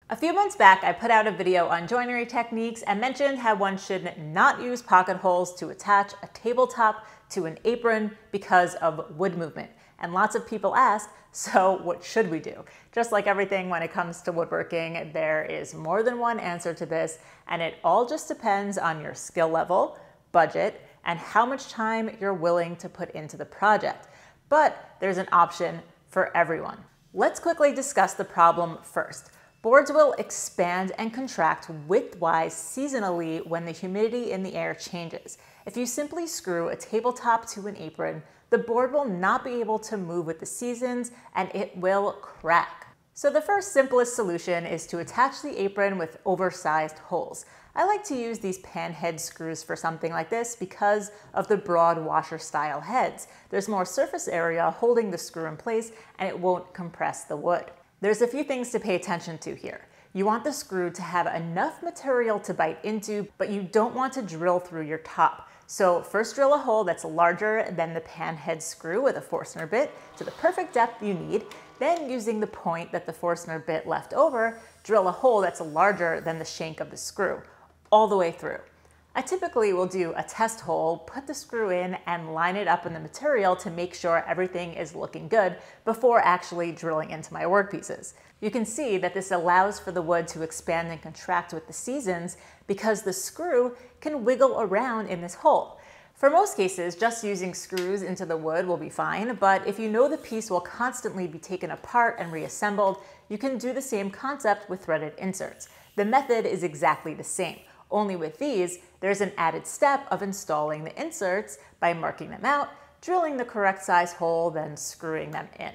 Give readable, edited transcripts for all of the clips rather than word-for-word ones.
A few months back, I put out a video on joinery techniques and mentioned how one should not use pocket holes to attach a tabletop to an apron because of wood movement. And lots of people asked, so what should we do? Just like everything when it comes to woodworking, there is more than one answer to this, and it all just depends on your skill level, budget, and how much time you're willing to put into the project. But there's an option for everyone. Let's quickly discuss the problem first. Boards will expand and contract widthwise seasonally when the humidity in the air changes. If you simply screw a tabletop to an apron, the board will not be able to move with the seasons and it will crack. So the first simplest solution is to attach the apron with oversized holes. I like to use these pan head screws for something like this because of the broad washer style heads. There's more surface area holding the screw in place and it won't compress the wood. There's a few things to pay attention to here. You want the screw to have enough material to bite into, but you don't want to drill through your top. So first drill a hole that's larger than the pan head screw with a Forstner bit to the perfect depth you need. Then using the point that the Forstner bit left over, drill a hole that's larger than the shank of the screw, all the way through. I typically will do a test hole, put the screw in, and line it up in the material to make sure everything is looking good before actually drilling into my workpieces. You can see that this allows for the wood to expand and contract with the seasons because the screw can wiggle around in this hole. For most cases, just using screws into the wood will be fine, but if you know the piece will constantly be taken apart and reassembled, you can do the same concept with threaded inserts. The method is exactly the same. Only with these, there's an added step of installing the inserts by marking them out, drilling the correct size hole, then screwing them in.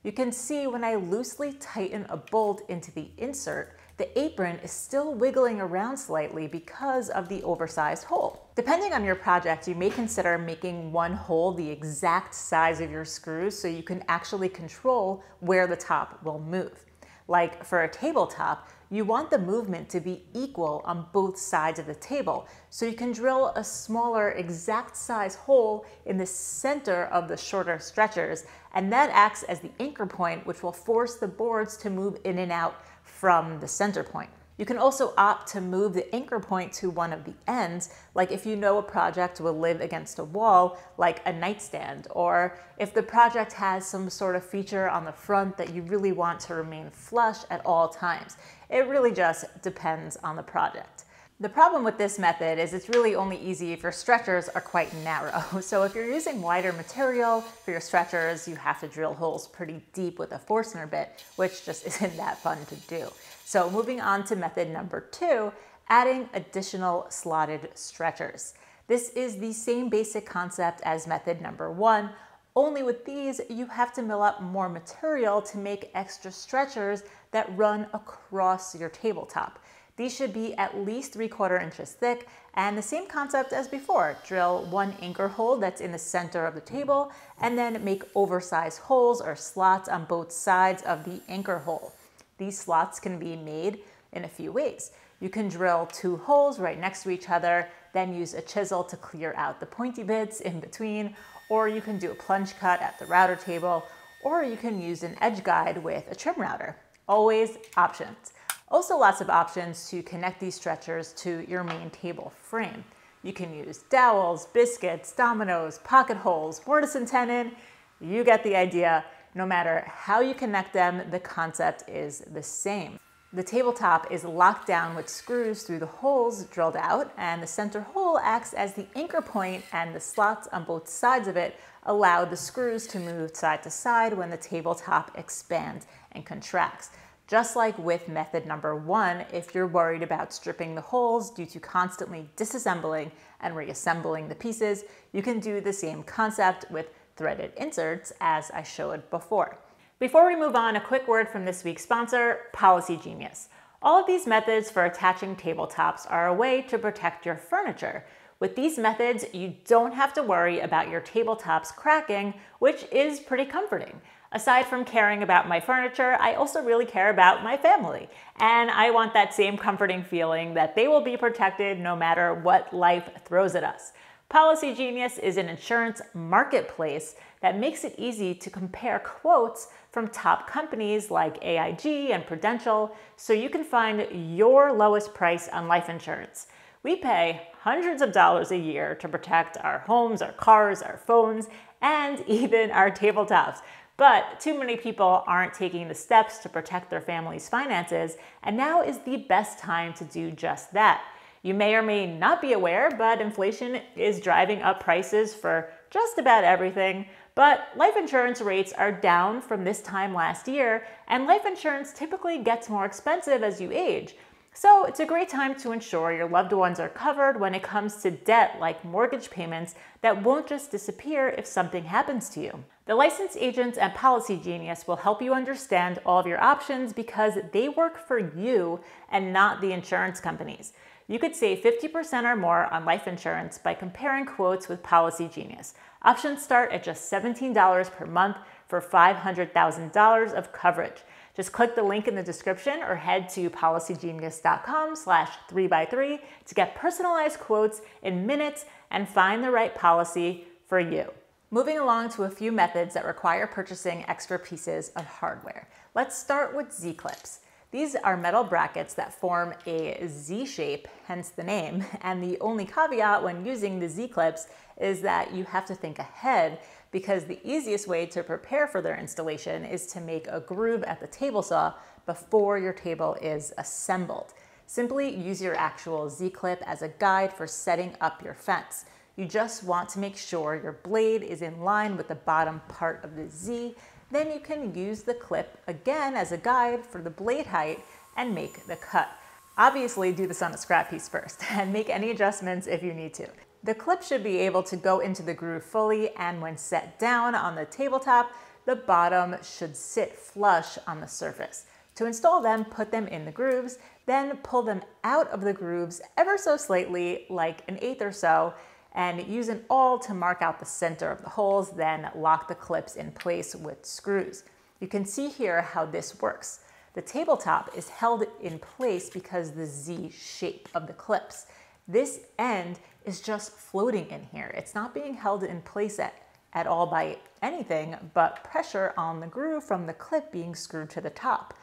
You can see when I loosely tighten a bolt into the insert, the apron is still wiggling around slightly because of the oversized hole. Depending on your project, you may consider making one hole the exact size of your screws so you can actually control where the top will move. Like for a tabletop, you want the movement to be equal on both sides of the table, so you can drill a smaller exact size hole in the center of the shorter stretchers, and that acts as the anchor point which will force the boards to move in and out from the center point. You can also opt to move the anchor point to one of the ends, like if you know a project will live against a wall, like a nightstand, or if the project has some sort of feature on the front that you really want to remain flush at all times. It really just depends on the project. The problem with this method is it's really only easy if your stretchers are quite narrow. So if you're using wider material for your stretchers, you have to drill holes pretty deep with a Forstner bit, which just isn't that fun to do. So moving on to method number 2, adding additional slotted stretchers. This is the same basic concept as method number 1, only with these you have to mill up more material to make extra stretchers that run across your tabletop. These should be at least 3/4 inches thick, and the same concept as before. Drill one anchor hole that's in the center of the table, and then make oversized holes or slots on both sides of the anchor hole. These slots can be made in a few ways. You can drill 2 holes right next to each other, then use a chisel to clear out the pointy bits in between, or you can do a plunge cut at the router table, or you can use an edge guide with a trim router. Always options. Also lots of options to connect these stretchers to your main table frame. You can use dowels, biscuits, dominoes, pocket holes, mortise and tenon. You get the idea. No matter how you connect them, the concept is the same. The tabletop is locked down with screws through the holes drilled out, and the center hole acts as the anchor point, and the slots on both sides of it allow the screws to move side to side when the tabletop expands and contracts. Just like with method number 1, if you're worried about stripping the holes due to constantly disassembling and reassembling the pieces, you can do the same concept with threaded inserts as I showed before. Before we move on, a quick word from this week's sponsor, Policygenius. All of these methods for attaching tabletops are a way to protect your furniture. With these methods, you don't have to worry about your tabletops cracking, which is pretty comforting. Aside from caring about my furniture, I also really care about my family. And I want that same comforting feeling that they will be protected no matter what life throws at us. Policygenius is an insurance marketplace that makes it easy to compare quotes from top companies like AIG and Prudential so you can find your lowest price on life insurance. We pay hundreds of dollars a year to protect our homes, our cars, our phones, and even our tabletops. But too many people aren't taking the steps to protect their family's finances, and now is the best time to do just that. You may or may not be aware, but inflation is driving up prices for just about everything. But life insurance rates are down from this time last year, and life insurance typically gets more expensive as you age. So it's a great time to ensure your loved ones are covered when it comes to debt like mortgage payments that won't just disappear if something happens to you. The licensed agents at Policygenius will help you understand all of your options because they work for you and not the insurance companies. You could save 50% or more on life insurance by comparing quotes with Policygenius. Options start at just $17 per month for $500,000 of coverage. Just click the link in the description or head to policygenius.com/3x3 to get personalized quotes in minutes and find the right policy for you. Moving along to a few methods that require purchasing extra pieces of hardware. Let's start with Z-clips. These are metal brackets that form a Z shape, hence the name, and the only caveat when using the Z-clips is that you have to think ahead because the easiest way to prepare for their installation is to make a groove at the table saw before your table is assembled. Simply use your actual Z-clip as a guide for setting up your fence. You just want to make sure your blade is in line with the bottom part of the Z. Then you can use the clip again as a guide for the blade height and make the cut. Obviously, do this on a scrap piece first and make any adjustments if you need to. The clip should be able to go into the groove fully, and when set down on the tabletop, the bottom should sit flush on the surface. To install them, put them in the grooves, then pull them out of the grooves ever so slightly, like an eighth or so, and use an awl to mark out the center of the holes, then lock the clips in place with screws. You can see here how this works. The tabletop is held in place because the Z shape of the clips. This end is just floating in here. It's not being held in place at all by anything but pressure on the groove from the clip being screwed to the top.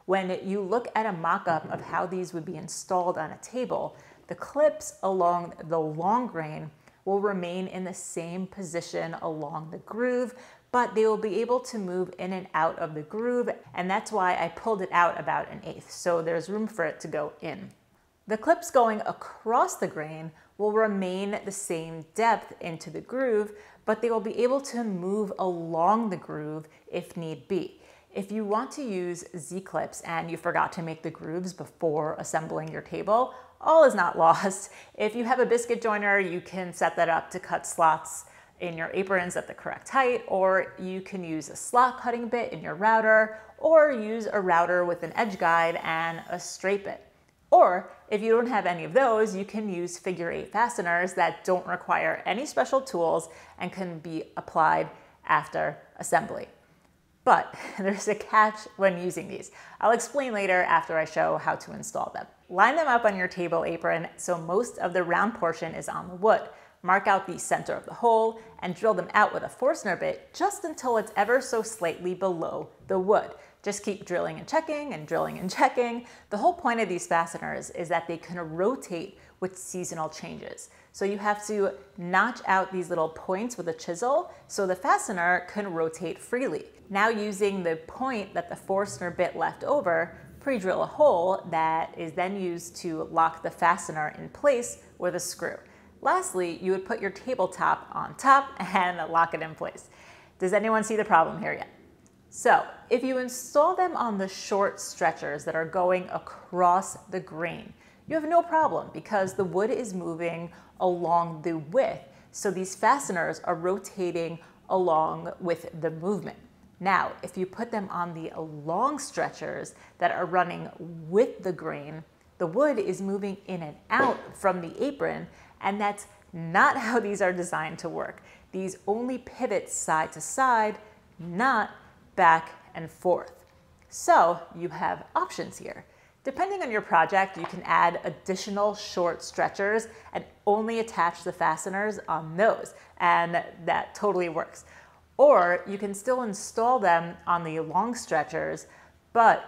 When you look at a mock-up of how these would be installed on a table, the clips along the long grain will remain in the same position along the groove, but they will be able to move in and out of the groove, and that's why I pulled it out about an eighth, so there's room for it to go in. The clips going across the grain will remain the same depth into the groove, but they will be able to move along the groove if need be. If you want to use Z-clips and you forgot to make the grooves before assembling your table, all is not lost. If you have a biscuit joiner, you can set that up to cut slots in your aprons at the correct height, or you can use a slot cutting bit in your router, or use a router with an edge guide and a straight bit. Or if you don't have any of those, you can use figure-8 fasteners that don't require any special tools and can be applied after assembly. But there's a catch when using these. I'll explain later after I show how to install them. Line them up on your table apron so most of the round portion is on the wood. Mark out the center of the hole and drill them out with a Forstner bit just until it's ever so slightly below the wood. Just keep drilling and checking and drilling and checking. The whole point of these fasteners is that they can rotate with seasonal changes. So you have to notch out these little points with a chisel so the fastener can rotate freely. Now using the point that the Forstner bit left over, pre-drill a hole that is then used to lock the fastener in place with a screw. Lastly, you would put your tabletop on top and lock it in place. Does anyone see the problem here yet? So if you install them on the short stretchers that are going across the grain, you have no problem because the wood is moving along the width. So these fasteners are rotating along with the movement. Now, if you put them on the long stretchers that are running with the grain, the wood is moving in and out from the apron, and that's not how these are designed to work. These only pivot side to side, not back and forth. So you have options here. Depending on your project, you can add additional short stretchers and only attach the fasteners on those, and that totally works. Or you can still install them on the long stretchers, but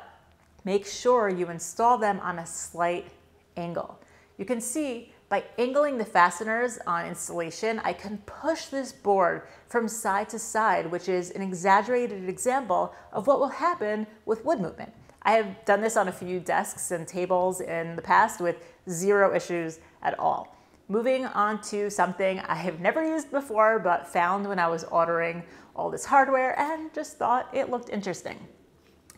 make sure you install them on a slight angle. You can see by angling the fasteners on installation, I can push this board from side to side, which is an exaggerated example of what will happen with wood movement. I have done this on a few desks and tables in the past with zero issues at all. Moving on to something I have never used before, but found when I was ordering all this hardware and just thought it looked interesting.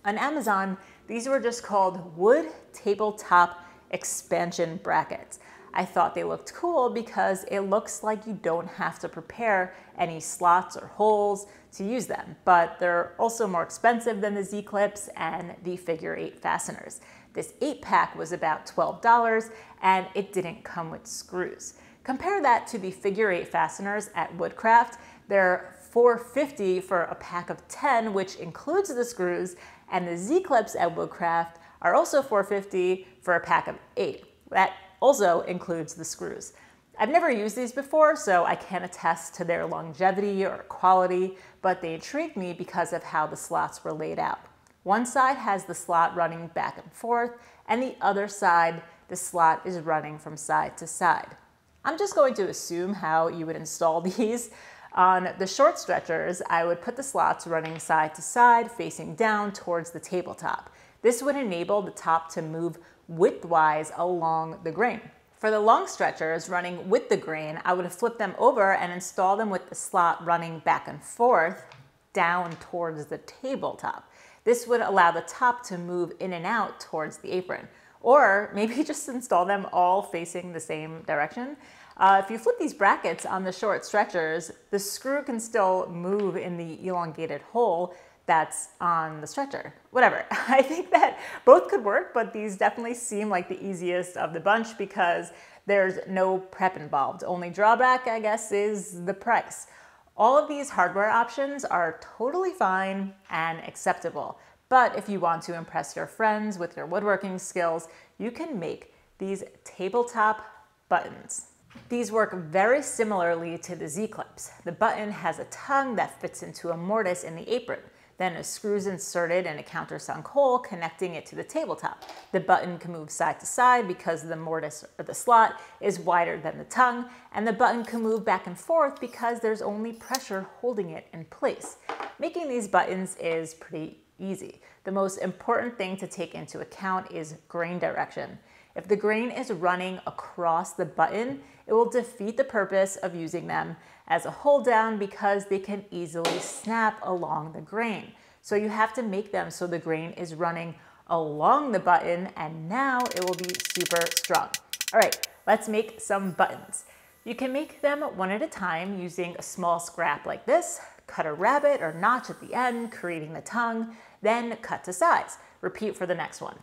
On Amazon, these were just called wood tabletop expansion brackets. I thought they looked cool because it looks like you don't have to prepare any slots or holes to use them, but they're also more expensive than the Z-clips and the figure 8 fasteners. This 8-pack was about $12 and it didn't come with screws. Compare that to the figure 8 fasteners at WOODCRAFT. They're $4.50 for a pack of 10, which includes the screws, and the Z-clips at WOODCRAFT are also $4.50 for a pack of 8. That also includes the screws. I've never used these before, so I can't attest to their longevity or quality, but they intrigued me because of how the slots were laid out. One side has the slot running back and forth, and the other side, the slot is running from side to side. I'm just going to assume how you would install these. On the short stretchers, I would put the slots running side to side, facing down towards the tabletop. This would enable the top to move widthwise along the grain. For the long stretchers running with the grain, I would flip them over and install them with the slot running back and forth down towards the tabletop. This would allow the top to move in and out towards the apron. Or maybe just install them all facing the same direction. If you flip these brackets on the short stretchers, the screw can still move in the elongated hole that's on the stretcher. Whatever. I think that both could work, but these definitely seem like the easiest of the bunch because there's no prep involved. Only drawback, I guess, is the price. All of these hardware options are totally fine and acceptable, but if you want to impress your friends with your woodworking skills, you can make these tabletop buttons. These work very similarly to the Z-clips. The button has a tongue that fits into a mortise in the apron. Then a screw is inserted in a countersunk hole connecting it to the tabletop. The button can move side to side because the mortise or the slot is wider than the tongue, and the button can move back and forth because there's only pressure holding it in place. Making these buttons is pretty easy. The most important thing to take into account is grain direction. If the grain is running across the button, it will defeat the purpose of using them as a hold down because they can easily snap along the grain. So you have to make them so the grain is running along the button, and now it will be super strong. All right, let's make some buttons. You can make them one at a time using a small scrap like this, cut a rabbet or notch at the end, creating the tongue, then cut to size. Repeat for the next one.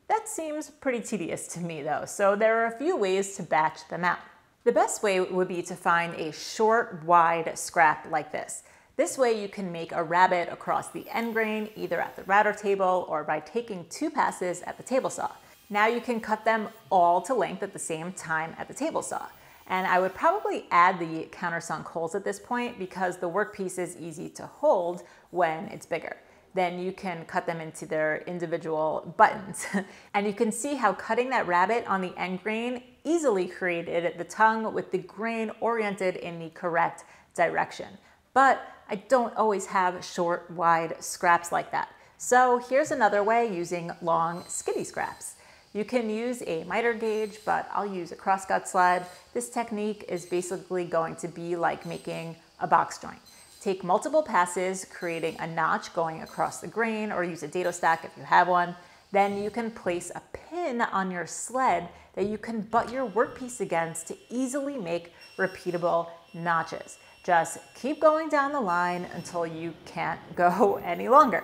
That seems pretty tedious to me though, so there are a few ways to batch them out. The best way would be to find a short, wide scrap like this. This way you can make a rabbet across the end grain, either at the router table or by taking 2 passes at the table saw. Now you can cut them all to length at the same time at the table saw. And I would probably add the countersunk holes at this point because the workpiece is easy to hold when it's bigger. Then you can cut them into their individual buttons. And you can see how cutting that rabbet on the end grain easily created the tongue with the grain oriented in the correct direction. But I don't always have short, wide scraps like that. So here's another way using long, skinny scraps. You can use a miter gauge, but I'll use a crosscut sled. This technique is basically going to be like making a box joint. Take multiple passes, creating a notch going across the grain, or use a dado stack if you have one. Then you can place a pin on your sled that you can butt your workpiece against to easily make repeatable notches. Just keep going down the line until you can't go any longer.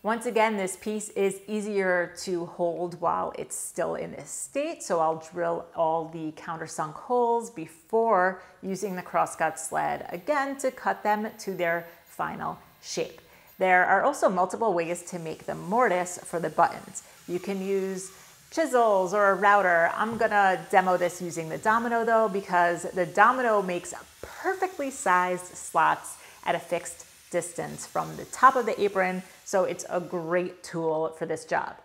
Once again, this piece is easier to hold while it's still in this state, so I'll drill all the countersunk holes before using the crosscut sled again to cut them to their final shape. There are also multiple ways to make the mortise for the buttons. You can use chisels or a router. I'm gonna demo this using the Domino though, because the Domino makes perfectly sized slots at a fixed distance from the top of the apron, so it's a great tool for this job.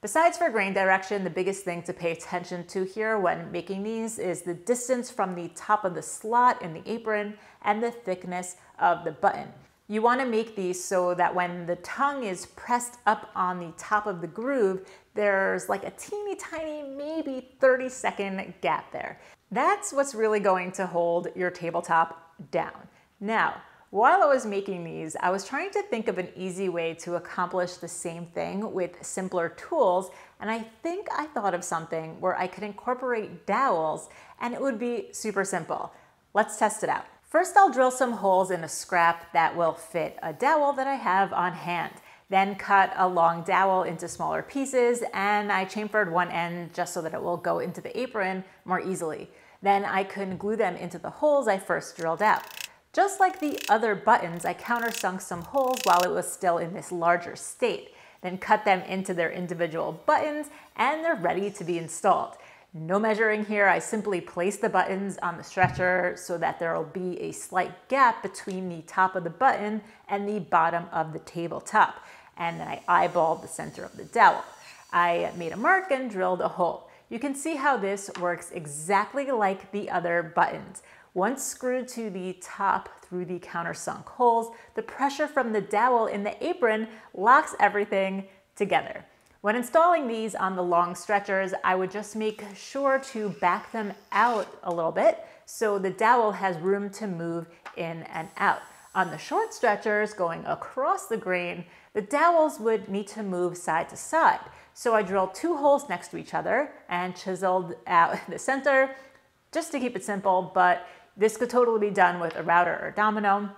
Besides for grain direction, the biggest thing to pay attention to here when making these is the distance from the top of the slot in the apron and the thickness of the button. You want to make these so that when the tongue is pressed up on the top of the groove, there's like a teeny tiny, maybe 30-second gap there. That's what's really going to hold your tabletop down. Now, while I was making these, I was trying to think of an easy way to accomplish the same thing with simpler tools, and I think I thought of something where I could incorporate dowels and it would be super simple. Let's test it out. First, I'll drill some holes in a scrap that will fit a dowel that I have on hand. Then cut a long dowel into smaller pieces, and I chamfered one end just so that it will go into the apron more easily. Then I can glue them into the holes I first drilled out. Just like the other buttons, I countersunk some holes while it was still in this larger state, then cut them into their individual buttons, and they're ready to be installed. No measuring here, I simply place the buttons on the stretcher so that there will be a slight gap between the top of the button and the bottom of the tabletop. And then I eyeballed the center of the dowel. I made a mark and drilled a hole. You can see how this works exactly like the other buttons. Once screwed to the top through the countersunk holes, the pressure from the dowel in the apron locks everything together. When installing these on the long stretchers, I would just make sure to back them out a little bit so the dowel has room to move in and out. On the short stretchers going across the grain, the dowels would need to move side to side. So I drilled 2 holes next to each other and chiseled out the center just to keep it simple, but this could totally be done with a router or Domino.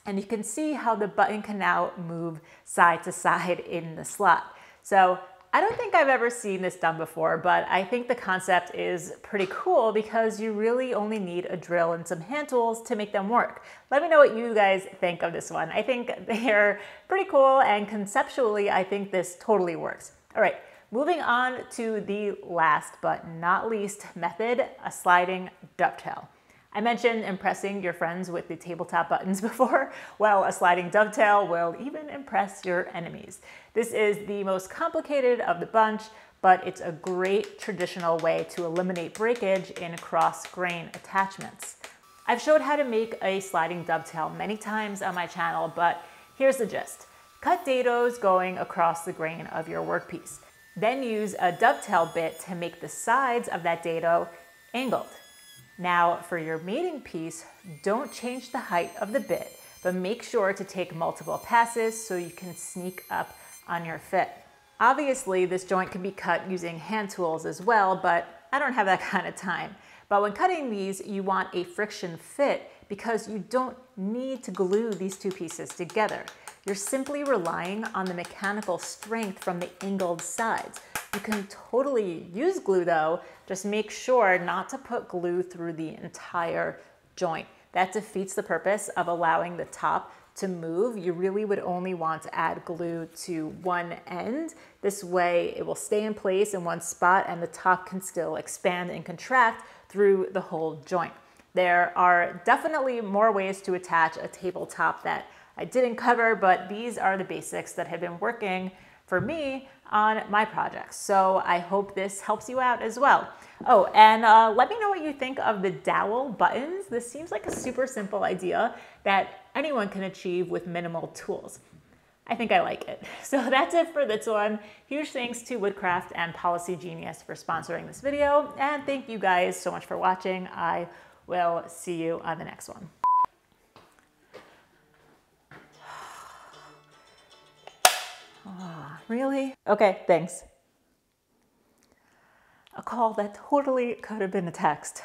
And you can see how the button can now move side to side in the slot. So I don't think I've ever seen this done before, but I think the concept is pretty cool because you really only need a drill and some hand tools to make them work. Let me know what you guys think of this one. I think they're pretty cool, and conceptually, I think this totally works. All right, moving on to the last but not least method, a sliding dovetail. I mentioned impressing your friends with the tabletop buttons before. Well, a sliding dovetail will even impress your enemies. This is the most complicated of the bunch, but it's a great traditional way to eliminate breakage in cross-grain attachments. I've showed how to make a sliding dovetail many times on my channel, but here's the gist. Cut dados going across the grain of your workpiece. Then use a dovetail bit to make the sides of that dado angled. Now for your mating piece, don't change the height of the bit, but make sure to take multiple passes so you can sneak up on your fit. Obviously, this joint can be cut using hand tools as well, but I don't have that kind of time. But when cutting these, you want a friction fit because you don't need to glue these 2 pieces together. You're simply relying on the mechanical strength from the angled sides. You can totally use glue though, just make sure not to put glue through the entire joint. That defeats the purpose of allowing the top to move. You really would only want to add glue to one end. This way it will stay in place in one spot and the top can still expand and contract through the whole joint. There are definitely more ways to attach a tabletop that I didn't cover, but these are the basics that have been working for me on my projects. So I hope this helps you out as well. Oh, and let me know what you think of the dowel buttons. This seems like a super simple idea that anyone can achieve with minimal tools. I think I like it. So that's it for this one. Huge thanks to WOODCRAFT and Policygenius for sponsoring this video. And thank you guys so much for watching. I will see you on the next one. Oh, really? Okay, thanks. A call that totally could have been a text.